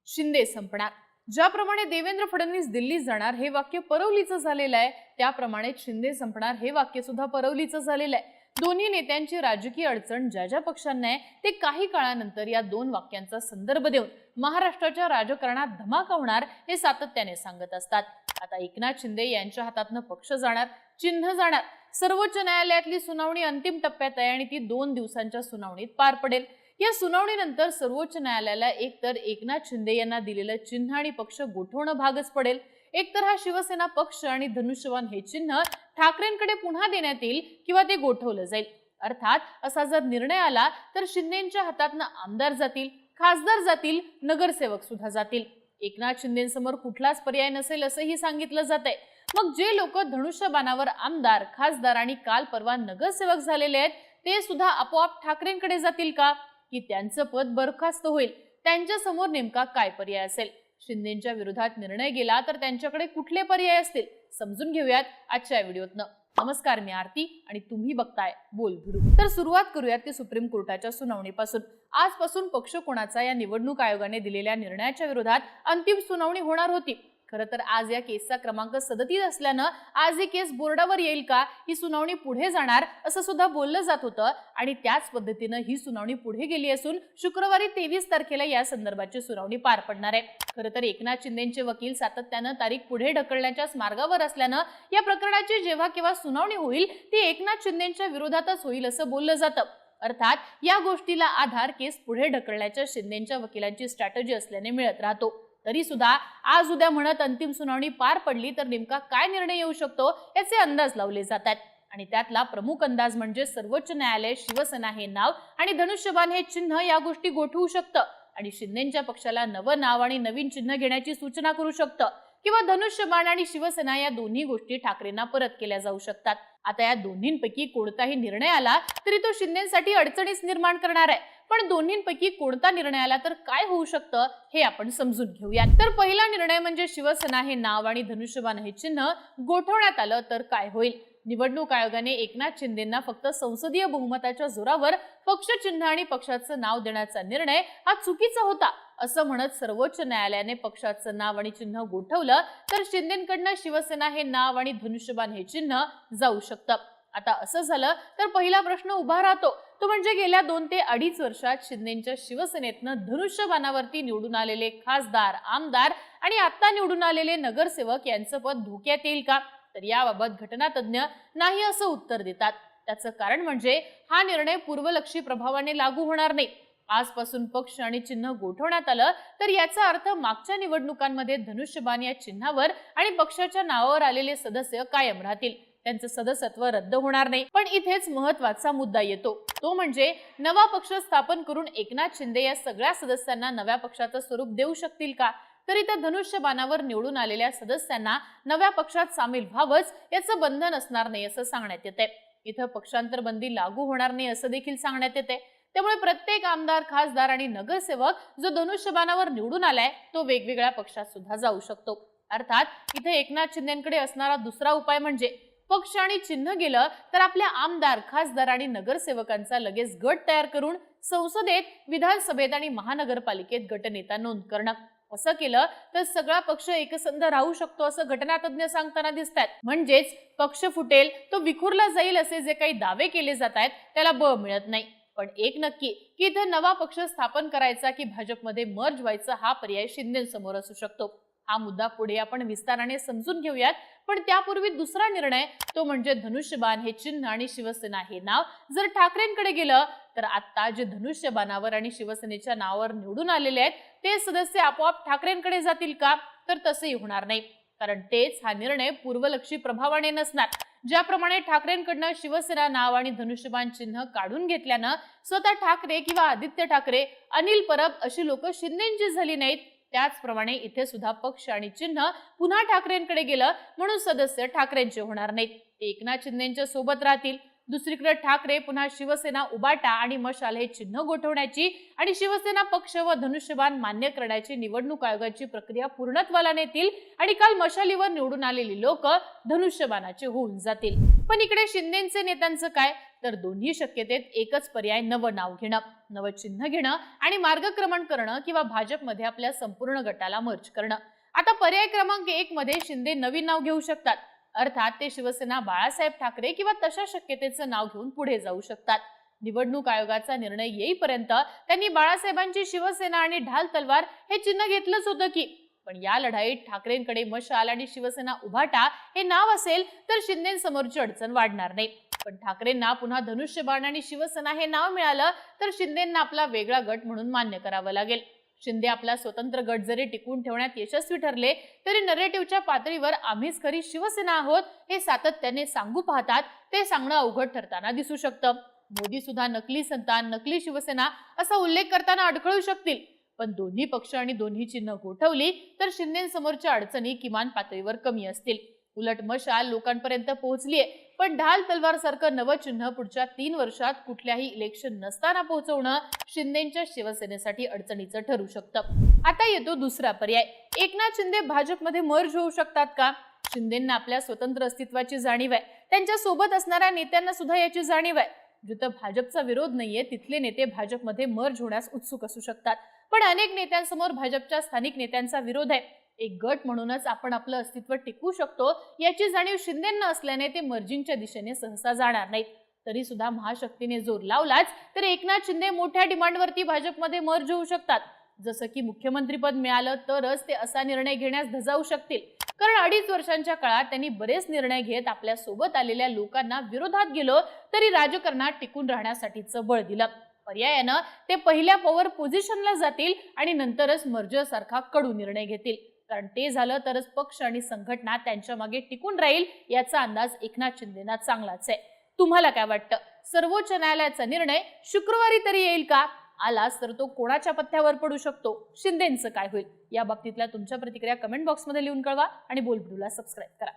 शिंदे संपणार। ज्याप्रमाणे देवेंद्र फडणवीस दिल्लीत जाणार हे वाक्य परवलीचं झालेलं आहे, त्याप्रमाणे शिंदे संपणार हे वाक्य सुद्धा परवलीचं झालेलं आहे। दोन्ही नेत्यांची राजकीय अडचण ज्या ज्या पक्षांना आहे ते काही काळानंतर या दोन वाक्यांचा संदर्भ देऊन महाराष्ट्राच्या राजकारणात धमाका होणार हे सातत्याने सांगत असतात। आता एकनाथ शिंदे यांच्या हातातनं पक्ष जाणार, चिन्ह जाणार। सर्वोच्च न्यायालयातली सुनावणी अंतिम टप्प्यात आहे आणि ती 2 दिवसांच्या सुनावणीत पार पडेल। या सुनावणीनंतर सर्वोच्च न्यायालयाला एकतर एकनाथ शिंदे यांना दिलेलं चिन्ह आणि पक्ष गोठवणं भागच पडेल, एकतर हा शिवसेना पक्ष आणि धनुष्यबाण हे चिन्ह ठाकरेंकडे पुन्हा देण्यात येईल किंवा ते गोठवलं जाईल। अर्थात असा जर निर्णय आला तर शिंदेंच्या हातातनं आमदार जातील, खासदार जातील, नगरसेवक सुद्धा जातील। एकनाथ शिंदेंसमोर कुठलाच पर्याय नसेल असंही सांगितलं जातंय। मग जे लोक धनुष्यबाणावर आमदार, खासदार आणि काल परवा नगरसेवक झालेले आहेत ते सुद्धा आपोआप ठाकरेंकडे जातील का, की त्यांचं पद बरखास्त होईल? त्यांच्या समोर नेमका काय पर्याय असेल? शिंदेंच्या विरोधात निर्णय गेला तर त्यांच्याकडे कुठले पर्याय असतील समजून घेऊयात आजच्या व्हिडिओतनं। नमस्कार, मी आरती आणि तुम्ही बघताय बोलबिरू। तर सुरुवात करूयात ते सुप्रीम कोर्टाच्या सुनावणीपासून। आजपासून पक्ष कोणाचा या निवडणूक आयोगाने दिलेल्या निर्णयाच्या विरोधात अंतिम सुनावणी होणार होती। खरं तर आज या केसचा क्रमांक 37 असल्यानं आज ही केस बोर्डावर येईल का, ही सुनावणी पुढे जाणार असं सुद्धा बोललं जात होतं आणि त्याच पद्धतीनं ही सुनावणी पुढे गेली असून शुक्रवारी 23 तारखेला या संदर्भाची सुनावणी पार पडणार आहे। खरं तर एकनाथ शिंदेचे वकील सातत्यानं तारीख पुढे ढकलण्याच्याच मार्गावर असल्यानं या प्रकरणाची जेव्हा केव्हा सुनावणी होईल ती एकनाथ शिंदेच्या विरोधातच होईल असं बोललं जातं। अर्थात या गोष्टीला आधार केस पुढे ढकलण्याच्या शिंदेच्या वकिलांची स्ट्रॅटेजी असल्याने मिळत राहतो। तरी सुद्धा आज उद्या म्हणत अंतिम सुनावणी पार पडली तर नेमका काय निर्णय येऊ शकतो याचे अंदाज लावले जातात आणि त्यातला प्रमुख अंदाज म्हणजे सर्वोच्च न्यायालय शिवसेना हे नाव आणि धनुष्यबाण हे चिन्ह या गोष्टी गोठवू शकतं आणि शिंदेच्या पक्षाला नवं नाव आणि नवीन चिन्ह घेण्याची सूचना करू शकतं किंवा धनुष्यबाण आणि शिवसेना या दोन्ही गोष्टी ठाकरेंना परत केल्या जाऊ शकतात। आता या दोन्हींपैकी कोणताही निर्णय आला तरी तो शिंदेसाठी अडचणीच निर्माण करणार आहे, पण दोन्हींपैकी कोणता निर्णय आला तर काय होऊ शकतं हे आपण समजून घेऊयात। तर पहिला निर्णय म्हणजे शिवसेना हे नाव आणि धनुष्यबाण हे चिन्ह गोठवण्यात आलं तर काय होईल? निवडणूक आयोगाने एकनाथ शिंदेंना फक्त संसदीय बहुमताच्या जोरावर पक्ष चिन्ह आणि पक्षाचं नाव देण्याचा निर्णय हा चुकीचा होता असं म्हणत सर्वोच्च न्यायालयाने पक्षाचं नाव आणि चिन्ह गोठवलं तर शिंदेंकडनं शिवसेना हे नाव आणि धनुष्यबाण हे चिन्ह जाऊ शकतं। आता असं झालं तर पहिला प्रश्न उभा राहतो, तो म्हणजे गेल्या 2 ते 2.5 वर्षात शिंदेच्या शिवसेनेतनं धनुष्यबाणावरती निवडून आलेले खासदार, आमदार आणि आता निवडून आलेले नगरसेवक यांचं पद धोक्यात येईल का? तर याबाबत घटनातज्ञ नाही असं उत्तर देतात। त्याचं कारण म्हणजे हा निर्णय पूर्वलक्षी प्रभावाने लागू होणार नाही। आजपासून पक्ष आणि चिन्ह गोठवण्यात आलं तर याचा अर्थ मागच्या निवडणुकांमध्ये धनुष्यबाण या चिन्हावर आणि पक्षाच्या नावावर आलेले सदस्य कायम राहतील, त्यांचं सदस्यत्व रद्द होणार नाही। पण इथेच महत्त्वाचा मुद्दा येतो, तो म्हणजे नवा पक्ष स्थापन करून एकनाथ शिंदे या सगळ्या सदस्यांना नव्या पक्षाचं स्वरूप देऊ शकतील का? तर इथं धनुष्यबाणावर निवडून आलेल्या सदस्यांना नव्या पक्षात सामील व्हावंच याचं बंधन असणार नाही असं सांगण्यात येते। इथं पक्षांतर बंदी लागू होणार नाही असं देखील सांगण्यात येते। त्यामुळे प्रत्येक आमदार, खासदार आणि नगरसेवक जो धनुष्यबाणावर निवडून आलाय तो वेगवेगळ्या पक्षात सुद्धा जाऊ शकतो। अर्थात इथे एकनाथ शिंदेंकडे असणारा दुसरा उपाय म्हणजे पक्ष आणि चिन्ह गेलं तर आपल्या आमदार, खासदार आणि नगरसेवकांचा लगेच गट तयार करून संसदेत, विधानसभेत आणि महानगरपालिकेत गटनेता नोंद करणं। असं केलं तर सगळा पक्ष एकसंध राहू शकतो असं घटनातज्ञ सांगताना दिसतात। म्हणजेच पक्ष फुटेल, तो विखुरला जाईल असे जे काही दावे केले जात आहेत त्याला बळ मिळत नाही। पण एक नक्की की इथे नवा पक्ष स्थापन करायचा की भाजपमध्ये मर्ज व्हायचा हा पर्याय शिंदेंसमोर असू शकतो। हा मुद्दा पुढे आपण विस्ताराने समजून घेऊयात, पण त्यापूर्वी दुसरा निर्णय तो म्हणजे धनुष्यबाण हे चिन्ह आणि शिवसेना हे नाव जर ठाकरेंकडे गेलं तर आता जे धनुष्यबाणावर आणि शिवसेनेच्या नावावर निवडून आलेले आहेत ते सदस्य आपोआप ठाकरेंकडे जातील का? तर तसेही होणार नाही, कारण तेच हा निर्णय पूर्वलक्षी प्रभावाने नसणार। ज्याप्रमाणे ठाकरेंकडनं शिवसेना नाव आणि धनुष्यबाण चिन्ह काढून घेतल्यानं स्वतः ठाकरे किंवा आदित्य ठाकरे, अनिल परब अशी लोक शिंदेंची झाली नाहीत, त्याचप्रमाणे इथे सुद्धा पक्ष आणि चिन्ह पुन्हा ठाकरेंकडे गेलं म्हणून सदस्य ठाकरेंचे होणार नाहीत, ते एकनाथ शिंदेंच्या सोबत राहतील। दुसरीकडे ठाकरे पुन्हा शिवसेना, उबाटा आणि मशाल हे चिन्ह गोठवण्याची आणि शिवसेना पक्ष व धनुष्यबाण मान्य करण्याची निवडणूक आयोगाची प्रक्रिया पूर्णत्वाला नेतील आणि काल मशालीवर निवडून आलेली लोक धनुष्यबाणाचे होऊन जातील। पण इकडे शिंदेचे नेत्यांचं काय? तर दोन्ही शक्यतेत एकच पर्याय नवं नाव घेणं, नवं चिन्ह घेणं आणि मार्गक्रमण करणं किंवा भाजपमध्ये आपल्या संपूर्ण गटाला मर्ज करणं. आता पर्याय क्रमांक 1 मध्ये शिंदे नवीन नाव घेऊ शकतात, अर्थात ते शिवसेना बाळासाहेब ठाकरे किंवा तशा शक्यतेचं नाव घेऊन पुढे जाऊ शकतात. निवडणूक आयोगाचा निर्णय येईपर्यंत त्यांनी बाळासाहेबांची शिवसेना आणि ढाल तलवार हे चिन्ह घेतलंच होतं की. पण या लढाईत ठाकरेंकडे मशाल आणि शिवसेना उभाटा हे नाव असेल तर शिंदेंसमोरची अडचण वाढणार नाही. पण ठाकरेंना पुन्हा धनुष्यबाण आणि शिवसेना हे नाव मिळालं तर शिंदेंना आपला वेगळा गट म्हणून मान्य करावं लागेल. शिंदे आपला स्वतंत्र गट जरी टिकवून ठेवण्यात यशस्वी ठरले तरी नरेटिव्हच्या पातळीवर आम्हीच खरी शिवसेना आहोत हे सातत्याने सांगू पाहतात, ते सांगणं अवघड ठरताना दिसू शकतं. मोदी सुद्धा नकली संतान, नकली शिवसेना असा उल्लेख करताना अडखळू शकतील. पण दोन्ही पक्ष आणि दोन्ही चिन्ह गोठवली तर शिंदेंसमोरच्या अडचणी किमान पातळीवर कमी असतील. उलट मशाल लोकांपर्यंत पोहोचलीये, पण ढाल तलवार सारखं नवं चिन्ह पुढच्या 3 वर्षात कुठल्याही इलेक्शन नसताना पोहोचवणं शिंदेच्या शिवसेनेसाठी अडचणीचं ठरू शकतं. आता येतो दुसरा पर्याय. एकनाथ शिंदे भाजपमध्ये मर्ज होऊ शकतात का? शिंदेंना आपल्या स्वतंत्र अस्तित्वाची जाणीव आहे, त्यांच्या सोबत असणाऱ्या नेत्यांना सुद्धा याची जाणीव आहे. जिथं भाजपचा विरोध नाहीये तिथले नेते भाजपमध्ये मर्ज होण्यास उत्सुक असू शकतात, पण अनेक नेत्यांसमोर भाजपच्या स्थानिक नेत्यांचा विरोध आहे. एक गट म्हणूनच आपण आपलं अस्तित्व टिकवू शकतो याची जाणीव शिंदेंना असल्याने ते मर्जिंगच्या दिशेने सहसा जाणार नाहीत. तरी सुद्धा महाशक्तीने जोर लावलाच तर एकनाथ शिंदे मोठ्या डिमांडवरती भाजपमध्ये मर्ज होऊ शकतात. जसं की मुख्यमंत्रीपद मिळालं तरच ते असा निर्णय घेण्यास धजावू शकतील, कारण 2.5 वर्षांच्या काळात त्यांनी बरेच निर्णय घेत आपल्या सोबत आलेल्या लोकांना विरोधात गेलो तरी राजकारणात टिकून राहण्यासाठीचं बळ दिलं. पर्यायानं ते पहिल्या पॉवर पोझिशनला जातील आणि नंतरच मर्जर सारखा कडू निर्णय घेतील, कारण ते झालं तरच पक्ष आणि संघटना त्यांच्या मागे टिकून राहील याचा अंदाज एकनाथ शिंदेना चांगलाच आहे. तुम्हाला काय वाटतं? सर्वोच्च न्यायालयाचा निर्णय शुक्रवारी तरी येईल का? आलाच तर तो कोणाच्या पथ्यावर पडू शकतो? शिंदेंचं काय होईल? या बाबतीतल्या तुमच्या प्रतिक्रिया कमेंट बॉक्समध्ये लिहून कळवा आणि बोलबिडूला सबस्क्राईब करा.